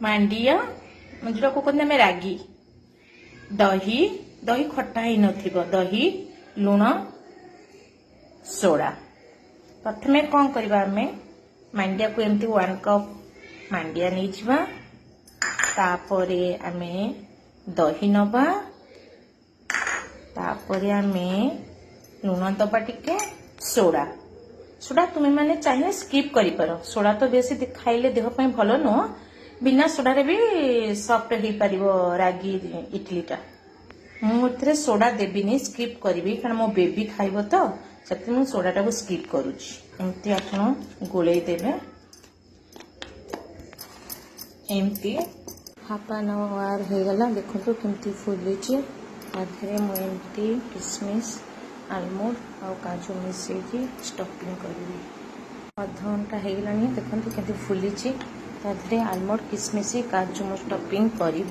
मांडिया जो कहते हैं रागी दही दही खट्टा ही नथिबो दही लुण सोडा प्रथमे कौन करबा हमें मांडिया को एमती 1 कप मांडिया नहीं जिबा तापरे आमे दही नबा तापरे आमे लुण दबा टिके सोडा सोडा तुम्हें माने चाहिए स्किप करि पारो सोडा तो बेसी खाइले देह पई भलो नो बिना सोडा रे भी सॉफ्ट हो पारिबो रागी इडली टा मुझे सोडा देविनी स्किप करी कारण मो बेबी खाइबो तो से मुझे सोडा टा को स्किप करुची एमती आपण गोले देबे एमती हाफ एन आवर हो गला देखो तो केमती फुलुची आधरे मु एमती किशमिश आलमंड और काजू मिसेकी स्टफिंग करी अध घंटा हो गलानी देखो केमती फुलीची ताधरे आलमंड किशमिश काजू मु स्टफिंग करी